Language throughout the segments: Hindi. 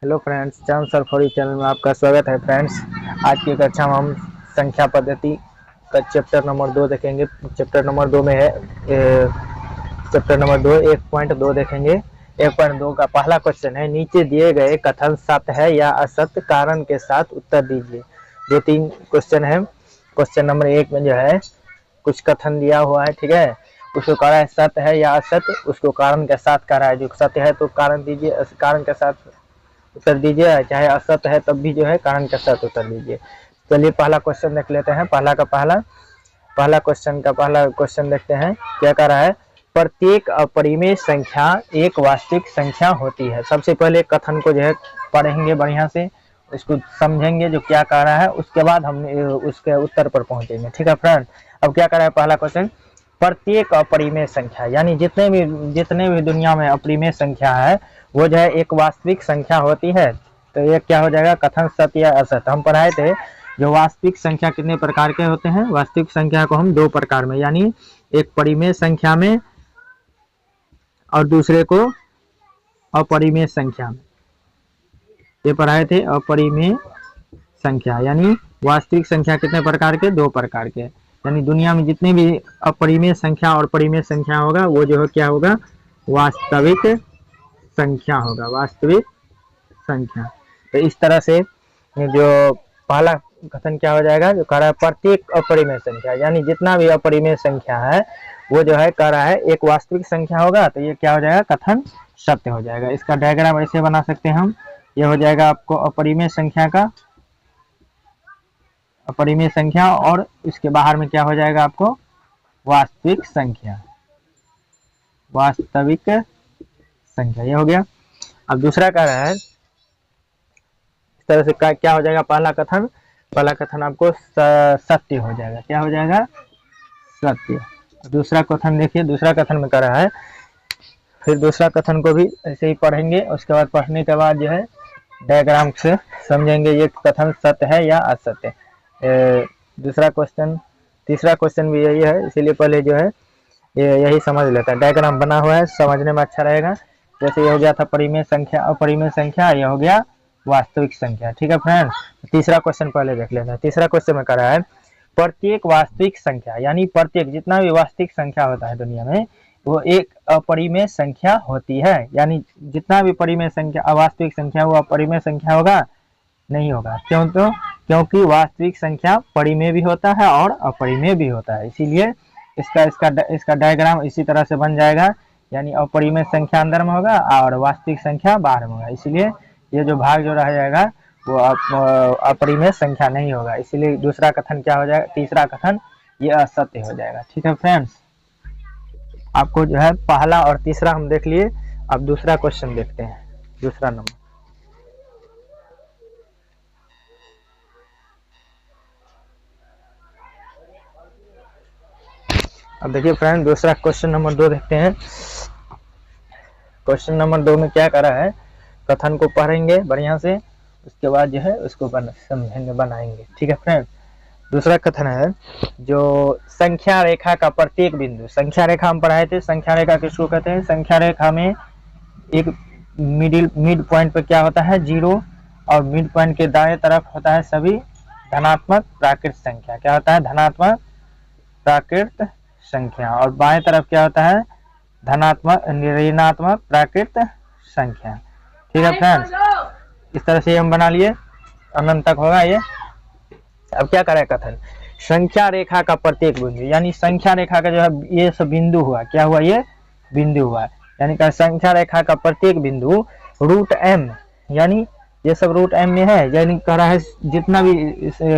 हेलो फ्रेंड्स, चांद सर फॉरी चैनल में आपका स्वागत है। फ्रेंड्स, आज की कक्षा में हम संख्या पद्धति का चैप्टर नंबर 2 देखेंगे। चैप्टर नंबर 2 में है चैप्टर नंबर 2 1.2 देखेंगे। 1.2 का पहला क्वेश्चन है, नीचे दिए गए कथन सत्य है या असत्य, कारण के साथ उत्तर दीजिए। दो तीन क्वेश्चन है। क्वेश्चन नंबर 1 में जो है कुछ कथन दिया हुआ है, ठीक है। उसको कह रहा है सत्य है या असत्य, उसको कारण के साथ कह रहा है। जो सत्य है तो कारण दीजिए, कारण के साथ उत्तर दीजिए, चाहे असत्य है तब भी जो है कारण के साथ उत्तर दीजिए। चलिए पहला क्वेश्चन देख लेते हैं। पहला क्वेश्चन देखते हैं क्या कह रहा है। प्रत्येक अपरिमेय संख्या एक वास्तविक संख्या होती है। सबसे पहले कथन को जो है पढ़ेंगे बढ़िया से, उसको समझेंगे जो क्या कह रहा है, उसके बाद हम उसके उत्तर पर पहुंचेंगे, ठीक है फ्रेंड। अब क्या कह रहा है पहला क्वेश्चन, प्रत्येक अपरिमेय संख्या यानी जितने भी दुनिया में अपरिमेय संख्या है वो जो है एक वास्तविक संख्या होती है। तो ये क्या हो जाएगा, कथन सत्य या असत्य। हम पढ़ाए थे जो वास्तविक संख्या कितने प्रकार के होते हैं। वास्तविक संख्या को हम दो प्रकार में, यानी एक परिमेय संख्या में और दूसरे को अपरिमेय संख्या में। ये पढ़ाए थे अपरिमेय संख्या, यानी वास्तविक संख्या कितने प्रकार के, दो प्रकार के। यानी दुनिया में जितने भी अपरिमेय संख्या और परिमेय संख्या होगा वो जो है क्या होगा, वास्तविक संख्या होगा, वास्तविक संख्या। तो इस तरह से जो पहला कथन क्या हो जाएगा, जो कह रहा है प्रत्येक अपरिमेय संख्या, यानी जितना भी अपरिमेय संख्या है वो जो है कह रहा है एक वास्तविक संख्या होगा। तो ये क्या हो जाएगा, कथन सत्य हो जाएगा। इसका डायग्राम ऐसे बना सकते हैं हम। ये हो जाएगा आपको अपरिमेय संख्या का, अपरिमेय संख्या, और इसके बाहर में क्या हो जाएगा आपको, वास्तविक संख्या, वास्तविक संख्या। ये हो गया। अब दूसरा कह रहा है इस तरह से क्या हो जाएगा, पहला कथन आपको सत्य हो जाएगा। क्या हो जाएगा, सत्य। दूसरा कथन देखिए, दूसरा कथन में कह रहा है, फिर दूसरा कथन को भी ऐसे ही पढ़ेंगे। उसके बाद पढ़ने के बाद जो है डायग्राम से समझेंगे ये कथन सत्य है या असत्य। दूसरा क्वेश्चन, तीसरा क्वेश्चन भी यही है, इसीलिए पहले जो है ये यही समझ लेता है। डायग्राम बना हुआ है, समझने में अच्छा रहेगा। जैसे ये हो गया था परिमेय संख्या, अपरिमेय संख्या, ये हो गया वास्तविक संख्या, ठीक है फ्रेंड। तीसरा क्वेश्चन पहले देख लेते हैं। तीसरा क्वेश्चन में कह रहा है प्रत्येक वास्तविक संख्या, यानी प्रत्येक जितना भी वास्तविक संख्या होता है दुनिया में वो एक अपरिमेय संख्या होती है। यानी जितना भी परिमेय संख्या अवास्तविक संख्या वो अपरिमेय संख्या होगा, नहीं होगा। क्यों? तो क्योंकि वास्तविक संख्या परिमेय भी होता है और अपरिमेय भी होता है। इसीलिए इसका डायग्राम इसी तरह से बन जाएगा, यानी अपरिमेय संख्या अंदर में होगा और वास्तविक संख्या बाहर में होगा। इसीलिए ये जो भाग जो रह जाएगा वो अपरिमेय संख्या नहीं होगा। इसीलिए दूसरा कथन क्या हो जाएगा, तीसरा कथन ये असत्य हो जाएगा, ठीक है फ्रेंड्स। आपको जो है पहला और तीसरा हम देख लिए। अब दूसरा क्वेश्चन देखते हैं, दूसरा नंबर। अब देखिए फ्रेंड, दूसरा क्वेश्चन नंबर 2 देखते हैं। क्वेश्चन नंबर 2 में क्या कर रहा है, कथन को पढ़ेंगे बढ़िया से, उसके बाद जो है उसको समझेंगे, बनाएंगे, ठीक है फ्रेंड। दूसरा कथन है, जो संख्या रेखा का प्रत्येक बिंदु, संख्या रेखा हम पढ़ाए थे। संख्या रेखा किसको कहते हैं, संख्या रेखा में एक मिड पॉइंट पे क्या होता है, जीरो, और मिड पॉइंट के दाएं तरफ होता है सभी धनात्मक प्राकृत संख्या। क्या होता है, धनात्मक प्राकृत संख्या, और बाएं तरफ क्या होता है, धनात्मक ऋणात्मक प्राकृत संख्या, ठीक है फ्रेंड्स। इस तरह से हम बना लिए, अनंत तक होगा ये। अब क्या करे कथन, संख्या रेखा का प्रत्येक बिंदु, यानी संख्या रेखा का जो है ये सब बिंदु हुआ, क्या हुआ, ये बिंदु हुआ, यानी कि संख्या रेखा का प्रत्येक बिंदु रूट एम, यानी ये सब रूट एम में है, यानी कह रहा है जितना भी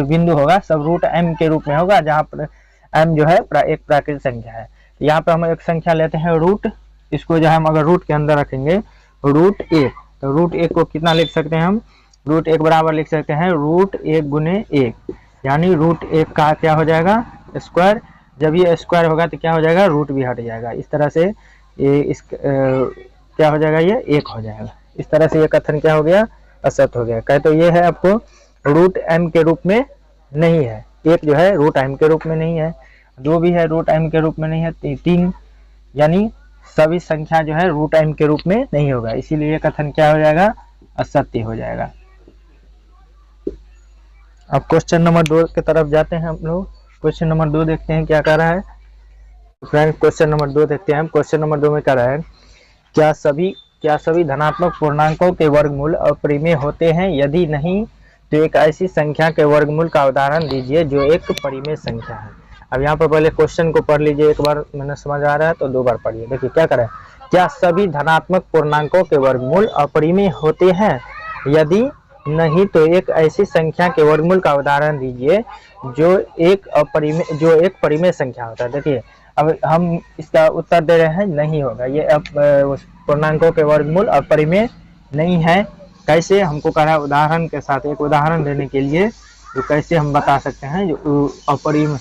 बिंदु होगा सब रूट एम के रूप में होगा, जहाँ पर एम जो है एक प्राकृतिक संख्या है। यहाँ पे हम एक संख्या लेते हैं रूट, इसको जो हम अगर रूट के अंदर रखेंगे रूट एक, तो रूट एक को कितना लिख सकते हैं हम, रूट एक बराबर लिख सकते हैं रूट एक गुने एक, यानी रूट एक का क्या हो जाएगा, स्क्वायर। जब ये स्क्वायर होगा तो क्या हो जाएगा, रूट भी हट जाएगा। इस तरह से ये क्या हो जाएगा, ये एक हो जाएगा। इस तरह से ये कथन क्या हो गया, असत्य हो गया। कहे तो ये है आपको रूट एम के रूप में नहीं है, एक जो है रूट एम के रूप में नहीं है, दो भी है रूट एम के रूप में नहीं है, तीन, यानी सभी संख्या जो है रूट एम के रूप में नहीं होगा। इसीलिए ये कथन क्या हो जाएगा, असत्य हो जाएगा। अब क्वेश्चन नंबर 2 की तरफ जाते हैं हम लोग। क्वेश्चन नंबर 2 देखते हैं क्या कह रहा है। फ्रेंड्स क्वेश्चन नंबर 2 देखते हैं हम। क्वेश्चन नंबर 2 में कह रहा है क्या सभी धनात्मक पूर्णांकों के वर्गमूल अपरिमेय होते हैं? यदि नहीं तो एक ऐसी संख्या के वर्गमूल का उदाहरण दीजिए जो एक परिमेय संख्या है। अब यहाँ पर पहले क्वेश्चन को पढ़ लीजिए, एक बार मैंने समझ आ रहा है तो 2 बार पढ़िए। देखिए क्या करें, क्या सभी धनात्मक पूर्णांकों के वर्गमूल अपरिमेय होते हैं? यदि नहीं तो एक ऐसी संख्या के वर्गमूल का उदाहरण दीजिए जो एक परिमेय संख्या होता है। देखिए अब हम इसका उत्तर दे रहे हैं नहीं होगा, ये पूर्णांकों के वर्गमूल अपरिमेय नहीं है। कैसे, हमको कह रहा है उदाहरण के साथ, एक उदाहरण देने के लिए तो कैसे हम बता सकते हैं जो अपरिमेय,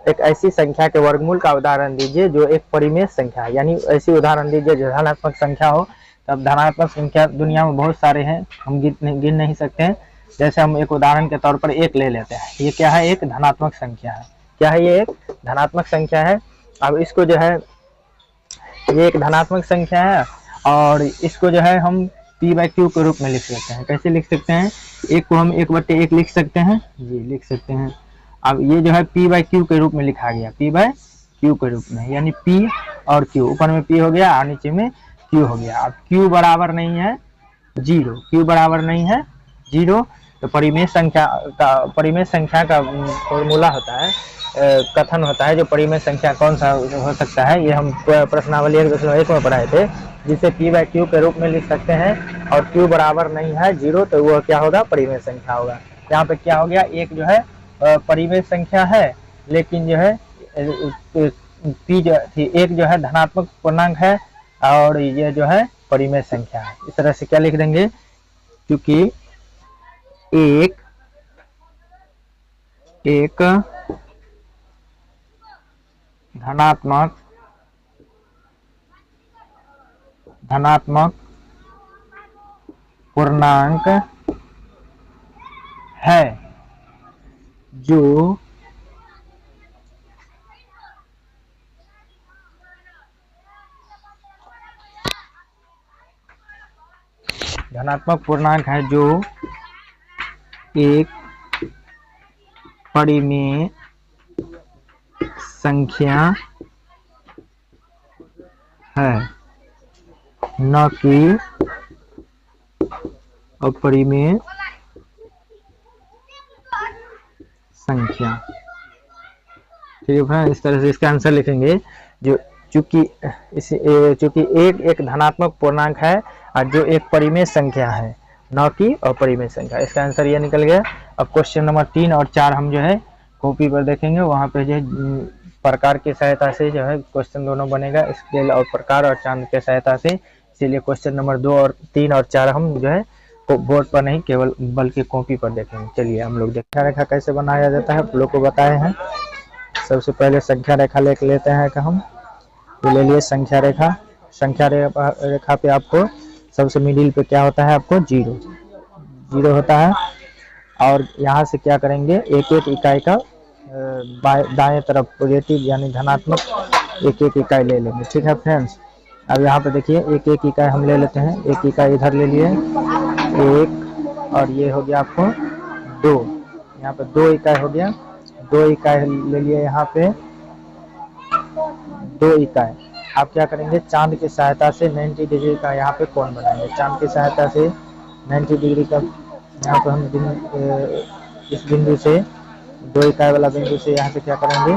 एक ऐसी संख्या के वर्गमूल का उदाहरण दीजिए जो एक परिमेय संख्या है, यानी ऐसी उदाहरण दीजिए जो धनात्मक संख्या हो। तब धनात्मक संख्या दुनिया में बहुत सारे हैं, हम गिन नहीं सकते हैं। जैसे हम एक उदाहरण के तौर पर 1 ले लेते हैं, ये क्या है, एक धनात्मक संख्या है। क्या है, ये एक धनात्मक संख्या है। अब इसको जो है, ये एक धनात्मक संख्या है और इसको जो है हम p/q के रूप में लिख सकते हैं। कैसे लिख सकते हैं, एक को हम 1/1 लिख सकते हैं जी, लिख सकते हैं। अब ये जो है p/q के रूप में लिखा गया, p/q के रूप में, यानी p और q, ऊपर में p हो गया और नीचे में q हो गया। अब q बराबर नहीं है 0, q बराबर नहीं है 0, तो परिमेय संख्या का फॉर्मूला होता है, कथन होता है जो परिमेय संख्या कौन सा हो सकता है, ये हम प्रश्नावली 1.1 में पढ़ाए थे, जिसे p/q के रूप में लिख सकते हैं। और q बराबर नहीं है 0, तो वह क्या होगा, परिमेय संख्या होगा। यहाँ पे क्या हो गया, एक जो है परिमेय संख्या है, लेकिन जो है p जो थी, एक जो है धनात्मक पूर्णांक है और ये जो है परिमेय संख्या है। इस तरह से क्या लिख देंगे, क्योंकि एक धनात्मक पूर्णांक है जो एक परिमेय संख्या है, न कि अपरिमेय संख्या। ठीक है, इस तरह से इसका आंसर लिखेंगे। जो चूंकि एक धनात्मक पूर्णांक है और जो एक परिमेय संख्या है, न कि अपरिमेय संख्या। इसका आंसर ये निकल गया। अब क्वेश्चन नंबर 3 और 4 हम जो है कॉपी पर देखेंगे, वहाँ पे जो प्रकार की सहायता से जो है क्वेश्चन दोनों बनेगा, स्केल और प्रकार और चांद के सहायता से। इसीलिए क्वेश्चन नंबर 2 और 3 और 4 हम जो है बोर्ड पर नहीं केवल बल्कि कॉपी पर देखेंगे। चलिए हम लोग संख्या रेखा कैसे बनाया जाता है आप लोग को बताए हैं। सबसे पहले संख्या रेखा लेते हैं कि हम तो ले लिए संख्या रेखा। संख्या रेखा पे आपको सबसे मिडिल पे क्या होता है, आपको 0 होता है। और यहाँ से क्या करेंगे, एक इकाई का दाएं तरफ पॉजिटिव यानी धनात्मक एक इकाई ले लेंगे। ठीक है फ्रेंड्स, अब यहाँ पे देखिए एक इकाई हम ले लेते हैं। एक इकाई इधर ले लिए 1 और ये हो गया आपको 2, यहाँ पे 2 इकाई हो गया। 2 इकाई ले लिए यहाँ पे 2 इकाई। आप क्या करेंगे, चांद की सहायता से 90 डिग्री का यहाँ पे कोण बनाएंगे। चांद की सहायता से 90 डिग्री का यहाँ पे हम इस बिंदु से 2 इकाई वाला बिंदु से यहाँ पे क्या करेंगे,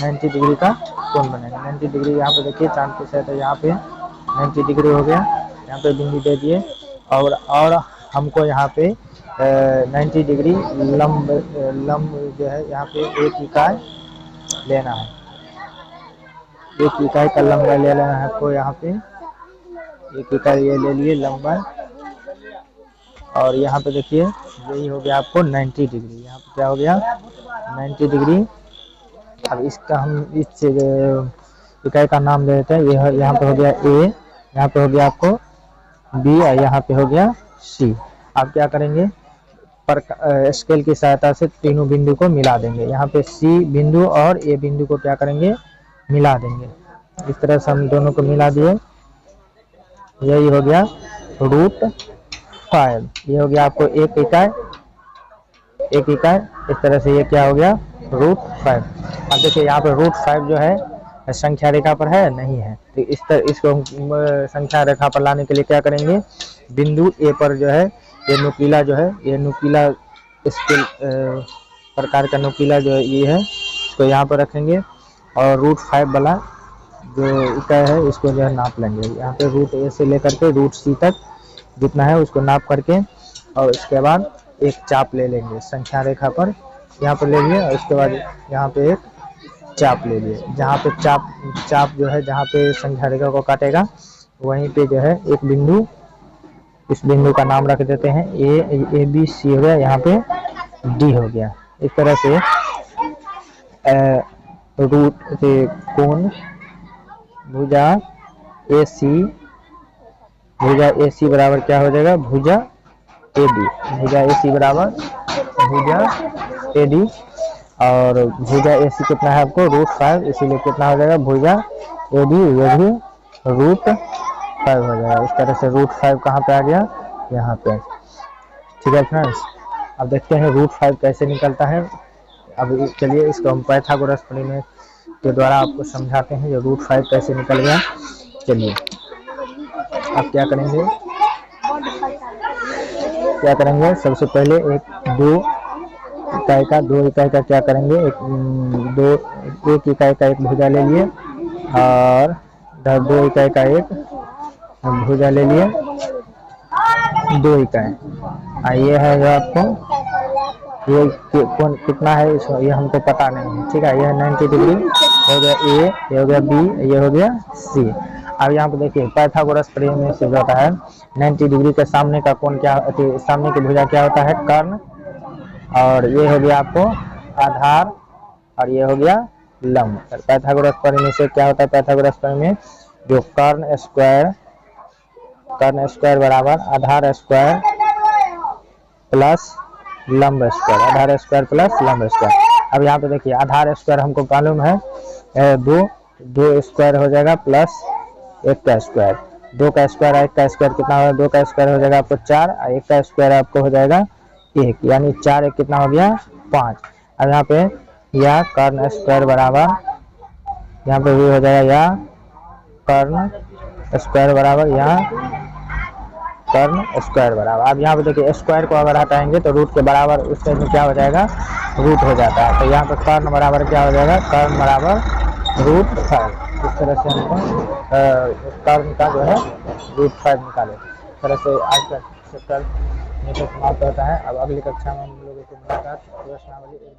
90 डिग्री का कोण बनेगा। 90 डिग्री यहाँ पे देखिए चांद की सहायता यहाँ पे 90 डिग्री हो गया। यहाँ पे बिंदु दे दिए और हमको यहाँ पे 90 डिग्री लंब जो है यहाँ पे एक इकाई लेना है। एक इकाई का लंबाई ले लेना है आपको। यहाँ पे एक इकाई ये ले लिए लंबाई, और यहाँ पे देखिए यही हो गया आपको 90 डिग्री। यहाँ पे क्या हो गया 90 डिग्री। अब इसका हम इस इकाई का नाम दे देते हैं। यह यहाँ पे हो गया A, यहाँ पे हो गया आपको B और यहाँ पे हो गया C। आप क्या करेंगे, स्केल की सहायता से तीनों बिंदु को मिला देंगे। यहाँ पे C बिंदु और A बिंदु को क्या करेंगे, मिला देंगे। इस तरह से हम दोनों को मिला दिए, यही हो गया √5। ये हो गया आपको एक इकाई, इस तरह से ये क्या हो गया √5। अब देखिए यहाँ पे √5 जो है संख्या रेखा पर है नहीं है, तो इस तरह इसको संख्या रेखा पर लाने के लिए क्या करेंगे, बिंदु ए पर जो है ये नुकीला जो है, ये नुकीला इसके प्रकार का नुकीला जो है ये है, इसको यहाँ पर रखेंगे और √5 वाला जो इकाई है इसको जो है नाप लेंगे। यहाँ पे √a से लेकर के √c तक जितना है उसको नाप करके और इसके बाद एक चाप ले लेंगे संख्या रेखा पर, यहाँ पर ले लिए और उसके बाद यहाँ पे एक चाप ले लिए। जहाँ पे चाप जो है जहाँ पे संख्या रेखा को काटेगा वहीं पे जो है एक बिंदु, इस बिंदु का नाम रख देते हैं ए बी सी हो गया, यहाँ पे डी हो गया। इस तरह से रूट से कोण भुजा ए सी बराबर क्या हो जाएगा, भुजा ए डी बराबर भुजा ए डी, और भुजा ए सी कितना है आपको √5, इसीलिए कितना हो जाएगा भुजा ए डी ये भी √5 हो जाएगा। इस तरह से √5 कहाँ पे आ गया, यहाँ पे। ठीक है फ्रेंड्स, अब देखते हैं √5 कैसे निकलता है। अब चलिए इसको हम पाइथागोरस प्रमेय के द्वारा आपको समझाते हैं, जो √5 कैसे निकल गया। चलिए आप क्या करेंगे, सबसे पहले दो इकाई का क्या करेंगे, एक इकाई का एक भुजा ले लिए और 2 इकाई का एक भुजा ले लिए, 2 इकाई। ये है जो आपको ये कौन कितना है ये हमको पता नहीं है, ठीक है। यह 90 डिग्री हो गया ए, ये हो गया बी, ये हो गया सी। अब यहाँ पे देखिए पाइथागोरस प्रमेय से होता है 90 डिग्री के सामने का कोण क्या, सामने की भुजा क्या होता है कर्ण, और ये हो गया आपको आधार और ये हो गया लंब। पाइथागोरस प्रमेय से क्या होता है, पाइथागोरस प्रमेय जो कर्ण स्क्वायर बराबर आधार स्क्वायर प्लस लंब स्क्वायर, आधार स्क्वायर प्लस लंब स्क्वायर। अब यहाँ पे देखिए आधार स्क्वायर हमको मालूम है 2 स्क्वायर हो जाएगा प्लस 1 का स्क्वायर, 2 का स्क्वायर 1 का स्क्वायर कितना होगा, 2 का स्क्वायर हो जाएगा आपको 4 और 1 का स्क्वायर आपको हो जाएगा 1, यानी 4 1 कितना हो गया 5। अब यहाँ पे या कर्ण स्क्वायर बराबर, यहाँ पे भी हो जाएगा या कर्ण स्क्वायर बराबर या कर्ण स्क्वायर बराबर। अब यहाँ पे देखिए स्क्वायर को अगर हटाएंगे तो रूट के बराबर उसके में क्या हो जाएगा रूट हो जाता है, तो यहाँ पे कर्ण बराबर क्या हो जाएगा, कर्ण बराबर √5। इस तरह से हमको कर्ण का जो है √5 निकाले। इस तरह से आज का चैप्टर समाप्त होता है। अब अगली कक्षा में हम लोगों को मुलाकात प्रश्नावली 1